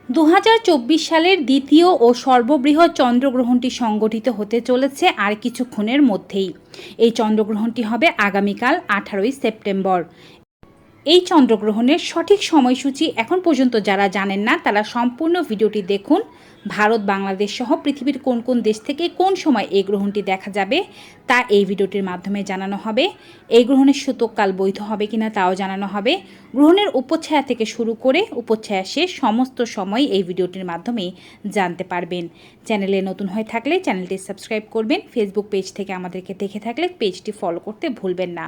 2024 সালের দ্বিতীয় ও সর্ববৃহৎ চন্দ্রগ্রহণটি সংগঠিত হতে চলেছে আর কিছুক্ষণের মধ্যেই। এই চন্দ্রগ্রহণটি হবে আগামীকাল 18ই সেপ্টেম্বর। এই চন্দ্রগ্রহণের সঠিক সময়সূচি এখন পর্যন্ত যারা জানেন না তারা সম্পূর্ণ ভিডিওটি দেখুন। ভারত, বাংলাদেশ সহ পৃথিবীর কোন কোন দেশ থেকে কোন সময় এই গ্রহণটি দেখা যাবে তা এই ভিডিওটির মাধ্যমে জানানো হবে। এই গ্রহণের সূতককাল বৈধ হবে কিনা তাও জানানো হবে। গ্রহণের উপচ্ছায়া থেকে শুরু করে উপচ্ছায়া শেষ সমস্ত সময় এই ভিডিওটির মাধ্যমে জানতে পারবেন। চ্যানেলে নতুন হয়ে থাকলে চ্যানেলটি সাবস্ক্রাইব করবেন। ফেসবুক পেজ থেকে আমাদেরকে দেখে থাকলে পেজটি ফলো করতে ভুলবেন না।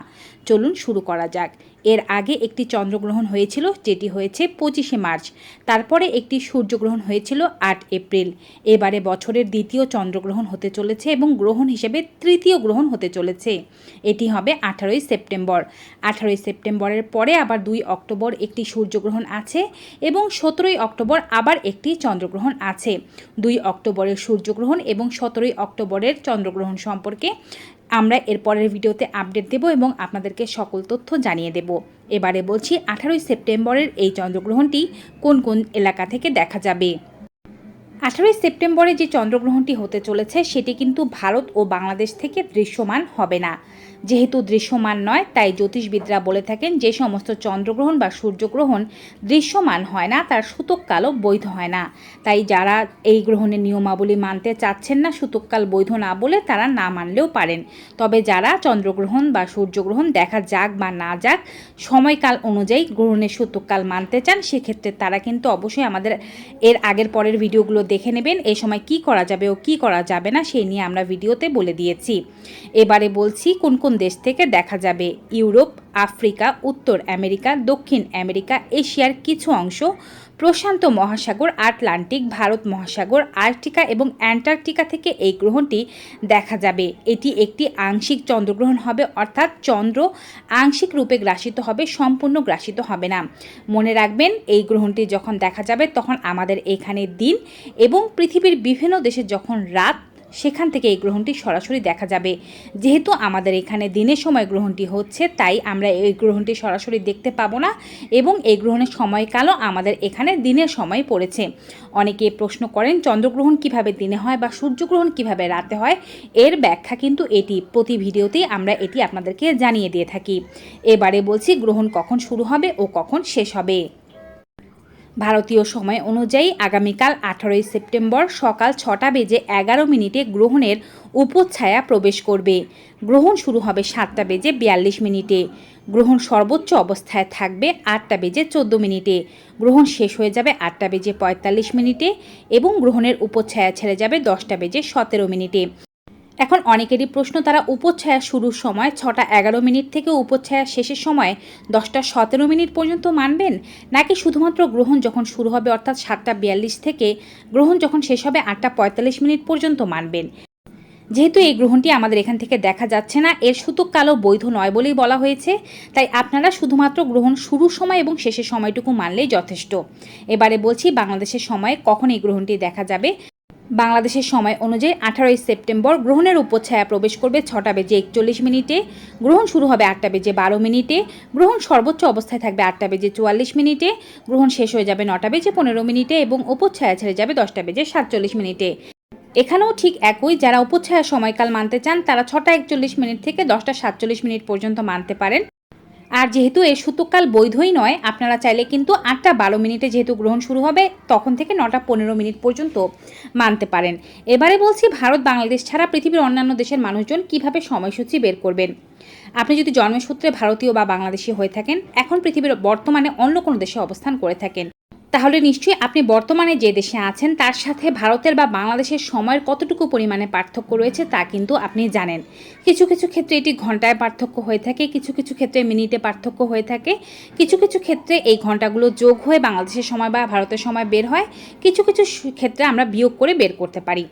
চলুন শুরু করা যাক। এর আগে একটি চন্দ্রগ্রহণ হয়েছিল যেটি হয়েছে 25শে মার্চ। তারপরে একটি সূর্যগ্রহণ হয়েছিল 8 এপ্রিল। এবারে বছরের দ্বিতীয় চন্দ্রগ্রহণ হতে চলেছে এবং গ্রহণ হিসেবে তৃতীয় গ্রহণ হতে চলেছে। এটি হবে 18ই সেপ্টেম্বর। 18ই সেপ্টেম্বরের পরে আবার 2 অক্টোবর একটি সূর্যগ্রহণ আছে এবং 17ই অক্টোবর আবার একটি চন্দ্রগ্রহণ আছে। 2 অক্টোবরের সূর্যগ্রহণ এবং 17ই অক্টোবরের চন্দ্রগ্রহণ সম্পর্কে আমরা এর পরের ভিডিওতে আপডেট দেব এবং আপনাদেরকে সকল তথ্য জানিয়ে দেব। এবারে বলছি 18ই সেপ্টেম্বরের এই চন্দ্রগ্রহণটি কোন কোন এলাকা থেকে দেখা যাবে। 18ই সেপ্টেম্বরে যে চন্দ্রগ্রহণটি হতে চলেছে সেটি কিন্তু ভারত ও বাংলাদেশ থেকে দৃশ্যমান হবে না। যেহেতু দৃশ্যমান নয় তাই জ্যোতিষবিদরা বলে থাকেন যে সমস্ত চন্দ্রগ্রহণ বা সূর্যগ্রহণ দৃশ্যমান হয় না তার সূতককালও বৈধ হয় না। তাই যারা এই গ্রহণের নিয়মাবলী মানতে চাচ্ছেন না, সূতককাল বৈধ না বলে তারা না মানলেও পারেন। তবে যারা চন্দ্রগ্রহণ বা সূর্যগ্রহণ দেখা যাক বা না যাক সময়কাল অনুযায়ী গ্রহণের সূতককাল মানতে চান সেক্ষেত্রে তারা কিন্তু অবশ্যই আমাদের এর আগের পরের ভিডিওগুলো দেখে নেবেন। এই সময় কি করা যাবে ও কি করা যাবে না সেই নিয়ে আমরা ভিডিওতে বলে দিয়েছি। এবারে বলছি কোন কোন দেশ থেকে দেখা যাবে। ইউরোপ, আফ্রিকা, উত্তর আমেরিকা, দক্ষিণ আমেরিকা, এশিয়ার কিছু অংশ, প্রশান্ত মহাসাগর, আটলান্টিক, ভারত মহাসাগর, আর্কটিকা এবং অ্যান্টার্কটিকা থেকে এই গ্রহণটি দেখা যাবে। এটি একটি আংশিক চন্দ্রগ্রহণ হবে, অর্থাৎ চন্দ্র আংশিক রূপে গ্রাসিত হবে, সম্পূর্ণ গ্রাসিত হবে না। মনে রাখবেন এই গ্রহণটি যখন দেখা যাবে তখন আমাদের এখানে দিন এবং পৃথিবীর বিভিন্ন দেশে যখন রাত সেখান থেকে এই গ্রহণটি সরাসরি দেখা যাবে। যেহেতু আমাদের এখানে দিনের সময় গ্রহণটি হচ্ছে তাই আমরা এই গ্রহণটি সরাসরি দেখতে পাবো না এবং এই গ্রহণের সময়কালও আমাদের এখানে দিনের সময় পড়েছে। অনেকে প্রশ্ন করেন চন্দ্রগ্রহণ কিভাবে দিনে হয় বা সূর্যগ্রহণ কিভাবে রাতে হয়। এর ব্যাখ্যা কিন্তু এটি প্রতি ভিডিওতেই আমরা এটি আপনাদেরকে জানিয়ে দিয়ে থাকি। এবারে বলছি গ্রহণ কখন শুরু হবে ও কখন শেষ হবে। ভারতীয় সময় অনুযায়ী আগামীকাল 18ই সেপ্টেম্বর সকাল 6টা বেজে 11 মিনিটে গ্রহণের উপচ্ছায়া প্রবেশ করবে। গ্রহণ শুরু হবে 7টা বেজে 42 মিনিটে। গ্রহণ সর্বোচ্চ অবস্থায় থাকবে 8টা বেজে 14 মিনিটে। গ্রহণ শেষ হয়ে যাবে 8টা বেজে 45 মিনিটে এবং গ্রহণের উপচ্ছায়া ছেড়ে যাবে 10টা বেজে 17 মিনিটে। এখন অনেকেরই প্রশ্ন, তারা উপচ্ছায়া শুরুর সময় 6টা 11 মিনিট থেকে উপচ্ছায়া শেষের সময় 10টা 17 মিনিট পর্যন্ত মানবেন, নাকি শুধুমাত্র গ্রহণ যখন শুরু হবে অর্থাৎ 7টা 42 থেকে গ্রহণ যখন শেষ হবে 8টা 45 মিনিট পর্যন্ত মানবেন। যেহেতু এই গ্রহণটি আমাদের এখান থেকে দেখা যাচ্ছে না, এর সূতককালও বৈধ নয় বলেই বলা হয়েছে, তাই আপনারা শুধুমাত্র গ্রহণ শুরুর সময় এবং শেষের সময়টুকু মানলেই যথেষ্ট। এবারে বলছি বাংলাদেশের সময় কখন এই গ্রহণটি দেখা যাবে। বাংলাদেশের সময় অনুযায়ী 18ই সেপ্টেম্বর গ্রহণের উপচ্ছায়া প্রবেশ করবে 6টা বেজে 41 মিনিটে। গ্রহণ শুরু হবে 8টা বেজে 12 মিনিটে। গ্রহণ সর্বোচ্চ অবস্থায় থাকবে 8টা বেজে 44 মিনিটে। গ্রহণ শেষ হয়ে যাবে 9টা বেজে 15 মিনিটে এবং উপচ্ছায়া ছেড়ে যাবে 10টা বেজে 47 মিনিটে। এখানেও ঠিক একই, যারা উপচ্ছায়া সময়কাল মানতে চান তারা 6টা 41 মিনিট থেকে 10টা 47 মিনিট পর্যন্ত মানতে পারেন। আর যেহেতু এর সূতককাল বৈধই নয়, আপনারা চাইলে কিন্তু 8টা 12 মিনিটে যেহেতু গ্রহণ শুরু হবে তখন থেকে 9টা 15 মিনিট পর্যন্ত মানতে পারেন। এবারে বলছি ভারত বাংলাদেশ ছাড়া পৃথিবীর অন্যান্য দেশের মানুষজন কিভাবে সময়সূচি বের করবেন। আপনি যদি জন্মসূত্রে ভারতীয় বা বাংলাদেশি হয়ে থাকেন, এখন পৃথিবীর বর্তমানে অন্য কোনো দেশে অবস্থান করে থাকেন, তাহলে নিশ্চয়ই আপনি বর্তমানে যে দেশে আছেন তার সাথে ভারতের বা বাংলাদেশের সময়ের কতটুকু পরিমাণে পার্থক্য রয়েছে তা কিন্তু আপনি জানেন। কিছু কিছু ক্ষেত্রে এটি ঘন্টায় পার্থক্য হয়ে থাকে, কিছু কিছু ক্ষেত্রে মিনিটে পার্থক্য হয়ে থাকে, কিছু কিছু ক্ষেত্রে এই ঘন্টাগুলো যোগ হয়ে বাংলাদেশের সময় বা ভারতের সময় বের হয়, কিছু কিছু ক্ষেত্রে আমরা বিয়োগ করে বের করতে পারি।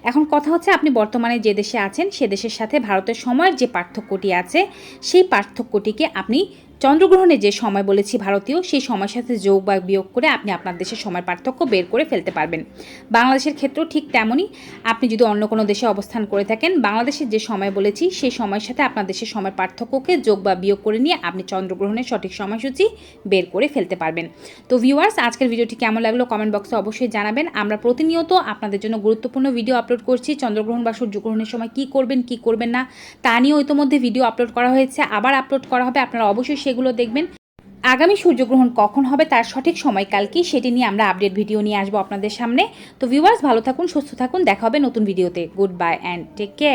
এখন কথা হচ্ছে আপনি বর্তমানে যে দেশে আছেন সে দেশের সাথে ভারতের সময়ের যে পার্থক্যটি আছে সেই পার্থক্যটিকে আপনি চন্দ্রগ্রহণে যে সময় বলেছি ভারতীয়, সেই সময়ের সাথে যোগ বা বিয়োগ করে আপনি আপনার দেশের সময়ের পার্থক্য বের করে ফেলতে পারবেন। বাংলাদেশের ক্ষেত্রেও ঠিক তেমনই। আপনি যদি অন্য কোনো দেশে অবস্থান করে থাকেন, বাংলাদেশের যে সময় বলেছি সেই সময়ের সাথে আপনার দেশের সময়ের পার্থক্যকে যোগ বা বিয়োগ করে নিয়ে আপনি চন্দ্রগ্রহণের সঠিক সময়সূচি বের করে ফেলতে পারবেন। তো ভিউয়ার্স, আজকের ভিডিওটি কেমন লাগলো কমেন্ট বক্সে অবশ্যই জানাবেন। আমরা প্রতিনিয়ত আপনাদের জন্য গুরুত্বপূর্ণ ভিডিও আপলোড করছি। চন্দ্রগ্রহণ বা সূর্যগ্রহণের সময় কী করবেন কী করবেন না তা নিয়েও ইতিমধ্যে ভিডিও আপলোড করা হয়েছে, আবার আপলোড করা হবে, আপনারা অবশ্যই সেগুলো দেখবেন। আগামী সূর্যগ্রহণ কখন হবে তার সঠিক সময়কাল কি সেটি নিয়ে আমরা আপডেট ভিডিও নিয়ে আসবো আপনাদের সামনে। তো ভিউয়ার্স, ভালো থাকুন, সুস্থ থাকুন, দেখা হবে নতুন ভিডিওতে। Good bye and take care.